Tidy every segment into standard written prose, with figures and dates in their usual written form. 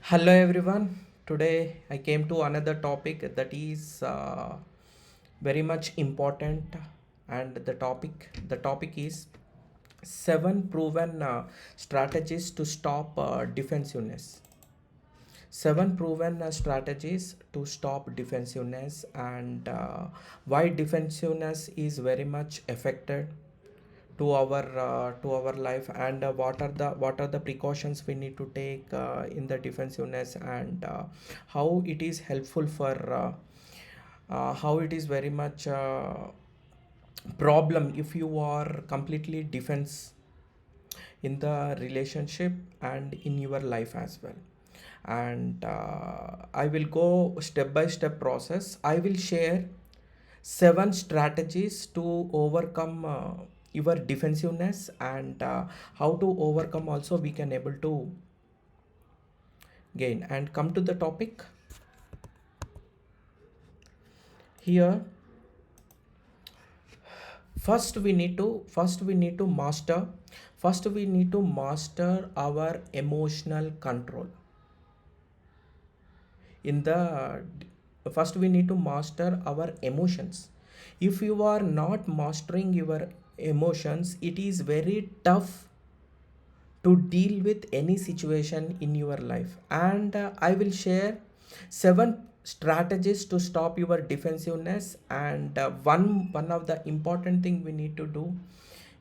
Hello everyone. Today I came to another topic that is very much important, and the topic is seven proven strategies to stop defensiveness. Seven proven strategies to stop defensiveness, and why defensiveness is very much affected to our life, and what are the precautions we need to take in the defensiveness, and how it is helpful for how it is very much problem if you are completely defense in the relationship and in your life as well. And I will go step by step process. I will share seven strategies to overcome your defensiveness, and how to overcome also we can able to gain. And come to the topic here. First we need to our emotional control in the first we need to master our emotions. If you are not mastering your emotions, it is very tough to deal with any situation in your life. And I will share seven strategies to stop your defensiveness. And one of the important thing we need to do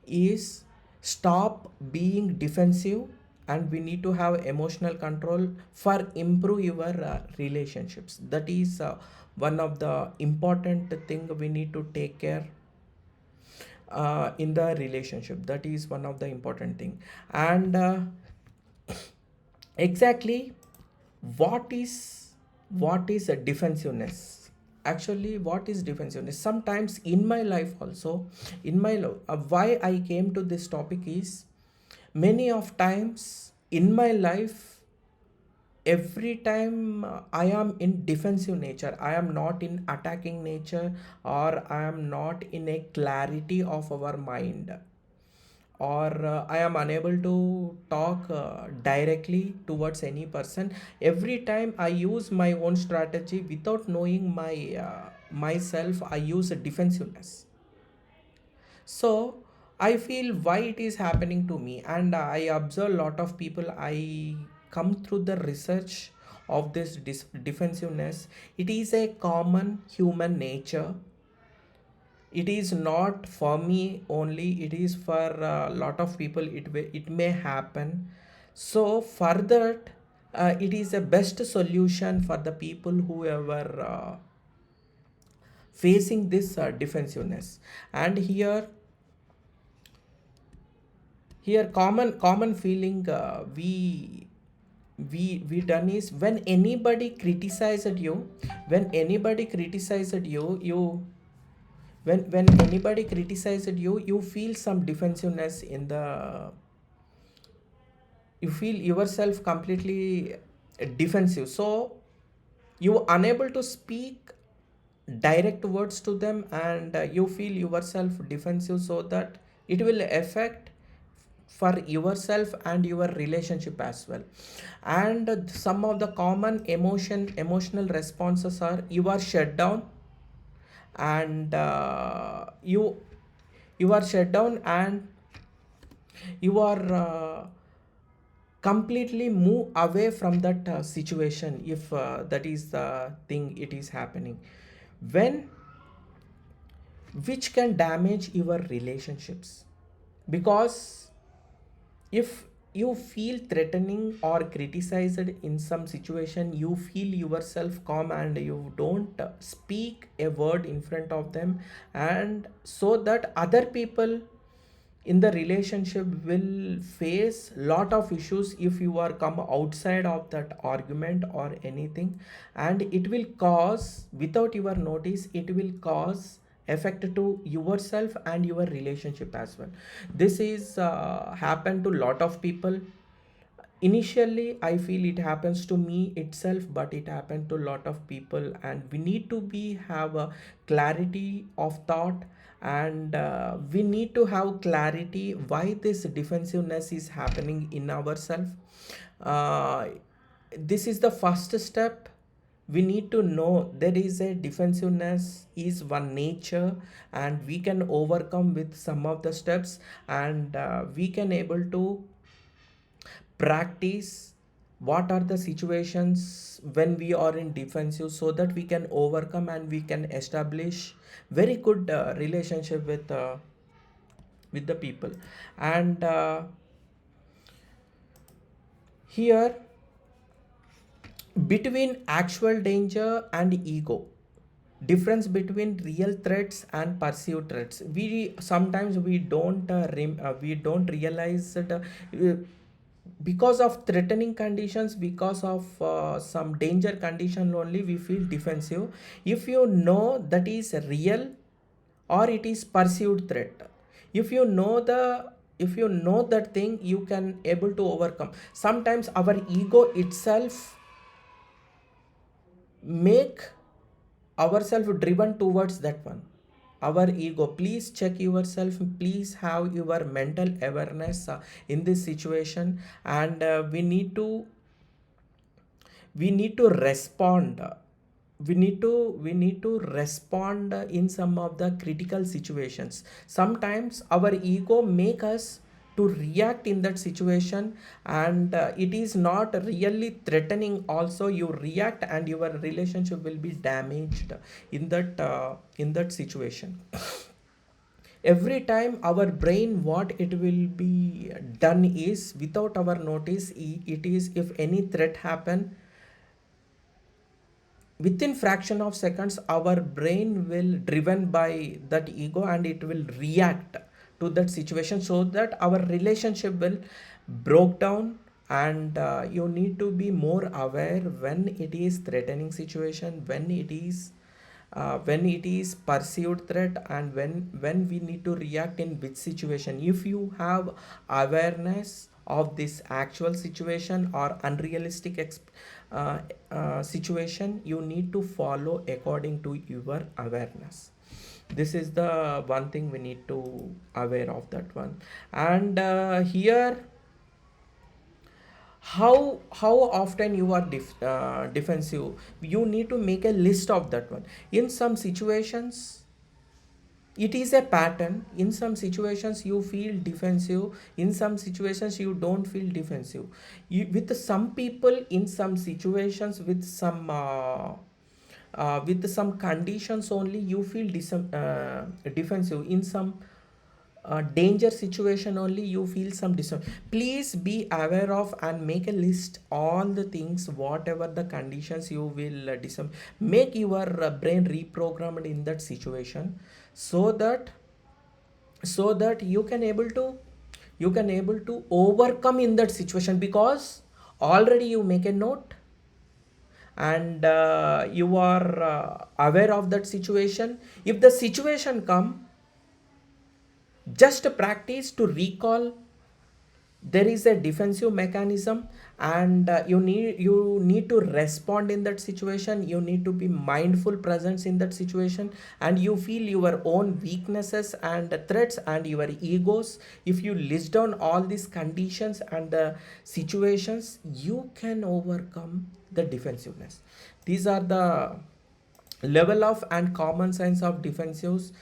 is stop being defensive, and we need to have emotional control for improve your relationships. That is one of the important thing we need to take care in the relationship. That is one of the important thing. And exactly, what is a defensiveness? Actually, what is defensiveness? Sometimes in my life also, why I came to this topic is, many of times in my life, every time I am in defensive nature, I am not in attacking nature, or I am not in a clarity of our mind, or I am unable to talk directly towards any person. Every time I use my own strategy without knowing myself, I use a defensiveness. So I feel why it is happening to me, and I observe a lot of people. I come through the research of this defensiveness. It is a common human nature. It is not for me only, it is for a lot of people. It may happen. So for that, it is a best solution for the people who ever facing this defensiveness. And here common feeling we done is, when anybody criticized you, when anybody criticized you when anybody criticized you feel some defensiveness in the, you feel yourself completely defensive. So you unable to speak direct words to them, and you feel yourself defensive, so that it will affect for yourself and your relationship as well. And some of the common emotional responses are, you are shut down, and you are shut down, and you are completely move away from that situation, if that is the thing it is happening, when which can damage your relationships. Because if you feel threatening or criticized in some situation, you feel yourself calm, and you don't speak a word in front of them, and so that other people in the relationship will face lot of issues if you are come outside of that argument or anything. And it will cause, without your notice, it will cause effect to yourself and your relationship as well. This is happened to lot of people. Initially I feel it happens to me itself, but it happened to a lot of people, and we need to be have a clarity of thought. And we need to have clarity why this defensiveness is happening in ourselves. this is the first step. We need to know there is a defensiveness is one nature, and we can overcome with some of the steps, and we can able to practice what are the situations when we are in defensive, so that we can overcome and we can establish very good relationship with the people. And here, between actual danger and ego, difference between real threats and perceived threats, we sometimes we don't realize that because of threatening conditions, because of some danger condition only we feel defensive. If you know that is real or it is perceived threat, if you know the if you know that thing, you can able to overcome. Sometimes our ego itself make ourselves driven towards that one, our ego. Please check yourself, please have your mental awareness in this situation, and we need to respond. We need to respond in some of the critical situations. Sometimes our ego make us to react in that situation, and it is not really threatening also, you react and your relationship will be damaged in that situation. Every time our brain, what it will be done is, without our notice, it is, if any threat happen, within fraction of seconds our brain will driven by that ego, and it will react to that situation, so that our relationship will broke down. And you need to be more aware when it is threatening situation, when it is perceived threat, and when we need to react in which situation. If you have awareness of this actual situation or unrealistic situation, you need to follow according to your awareness. This is the one thing we need to aware of that one. And here, how often you are defensive, you need to make a list of that one. In some situations it is a pattern. In some situations you feel defensive, in some situations you don't feel defensive. With some people, in some situations, with some conditions only, you feel defensive. In some danger situation only, you feel some please be aware of and make a list all the things, whatever the conditions you will make your brain reprogrammed in that situation, so that you can able to overcome in that situation, because already you make a note, and you are aware of that situation. If the situation come, just practice to recall there is a defensive mechanism, and you need to respond in that situation. You need to be mindful presence in that situation, and you feel your own weaknesses and threats and your egos. If you list down all these conditions and the situations, you can overcome the defensiveness. These are the level of and common signs of defensiveness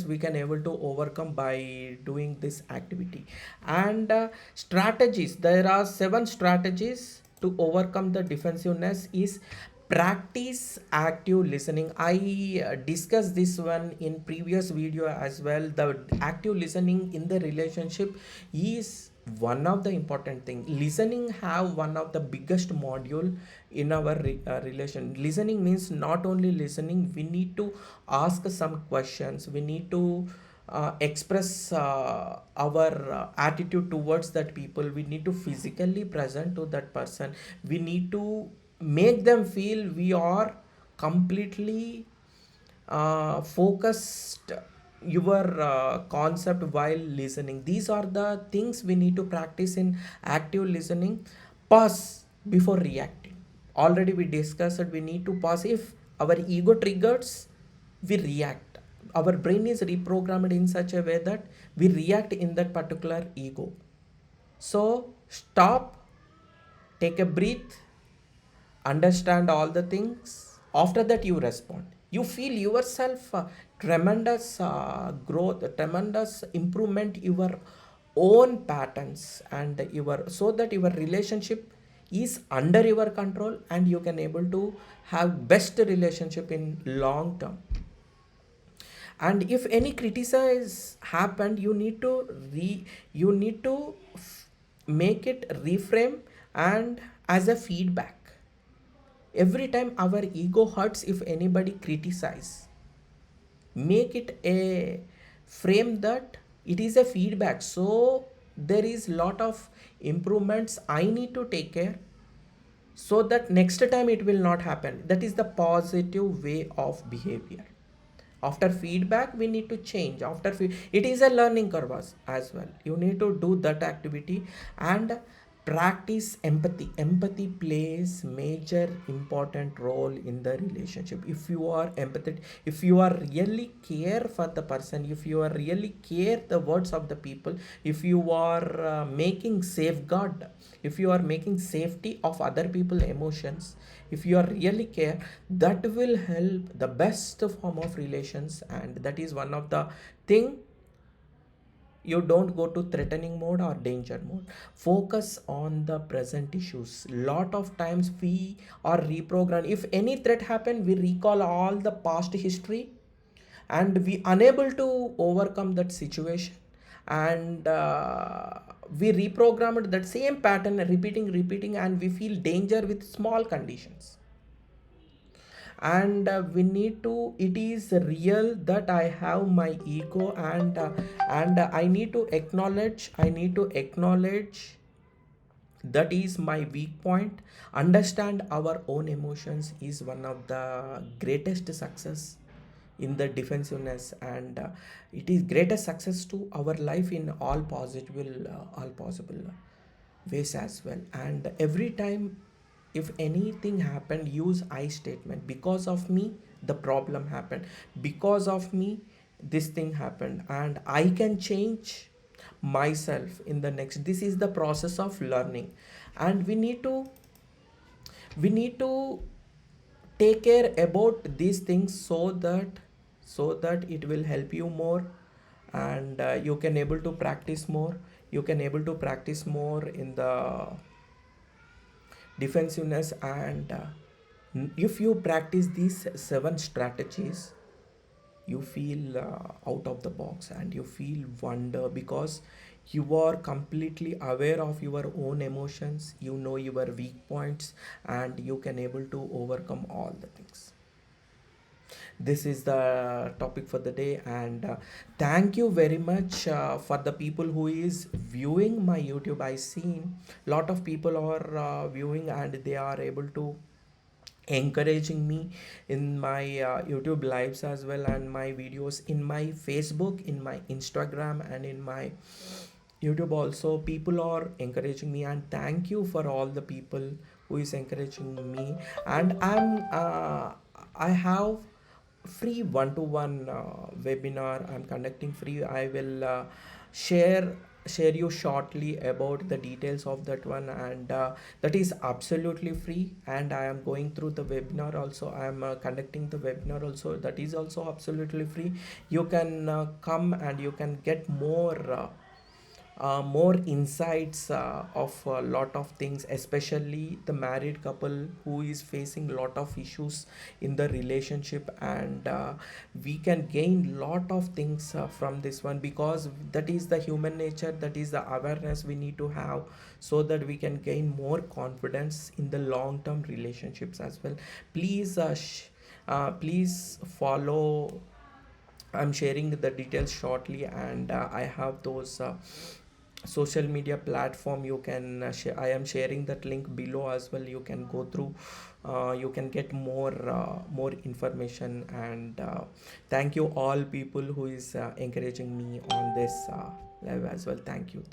we can able to overcome by doing this activity. And strategies, there are 7 strategies to overcome the defensiveness. Is practice active listening. I discussed this one in previous video as well. The active listening in the relationship is one of the important thing. Listening have one of the biggest module in our relation. Listening means not only listening, we need to ask some questions, we need to express our attitude towards that people, we need to physically present to that person, we need to make them feel we are completely focused your concept while listening. These are the things we need to practice in active listening. Pause before reacting. Already we discussed that we need to pause. If our ego triggers, we react. Our brain is reprogrammed in such a way that we react in that particular ego. So stop, take a breath, understand all the things. After that you respond, you feel yourself tremendous growth, tremendous improvement, your own patterns, and your, so that your relationship is under your control, and you can able to have best relationship in long term. And if any criticize happened, you need to you need to make it reframe and as a feedback. Every time our ego hurts if anybody criticize, make it a frame that it is a feedback, so there is lot of improvements I need to take care, so that next time it will not happen. That is the positive way of behavior. After feedback we need to change. It is a learning curve as well. You need to do that activity and practice empathy. Empathy plays major important role in the relationship. If you are empathetic, if you are really care for the person, if you are really care the words of the people, if you are making safeguard, if you are making safety of other people emotions, if you are really care, that will help the best form of relations. And that is one of the thing. You don't go to threatening mode or danger mode. Focus on the present issues. Lot of times we are reprogrammed. If any threat happen, we recall all the past history, and we unable to overcome that situation, and we reprogrammed that same pattern, repeating, and we feel danger with small conditions. And we need to, it is real that I have my ego, and I need to acknowledge that is my weak point. Understand our own emotions is one of the greatest success in the defensiveness, and it is greatest success to our life in all possible ways as well. And every time if anything happened, use I statement. Because of me the problem happened, because of me this thing happened, and I can change myself in the next. This is the process of learning, and we need to take care about these things, so that it will help you more, and you can able to practice more. You can able to practice more in the defensiveness. And if you practice these 7 strategies, you feel out of the box, and you feel wonder, because you are completely aware of your own emotions, you know your weak points, and you can able to overcome all the things. This is the topic for the day. And thank you very much for the people who is viewing my YouTube. I seen lot of people are viewing, and they are able to encouraging me in my YouTube lives as well, and my videos in my Facebook, in my Instagram, and in my YouTube also. People are encouraging me, and thank you for all the people who is encouraging me. And I have free one-to-one webinar I'm conducting free. I will share share you shortly about the details of that one, and that is absolutely free. And I am going through the webinar also. I am conducting the webinar also, that is also absolutely free. You can come and you can get more insights of a lot of things, especially the married couple who is facing lot of issues in the relationship. And we can gain lot of things from this one, because that is the human nature, that is the awareness we need to have, so that we can gain more confidence in the long term relationships as well. Please follow. I'm sharing the details shortly, and I have those social media platform. You can share. I am sharing that link below as well. You can go through. You can get more information. And thank you all people who is encouraging me on this live as well. Thank you.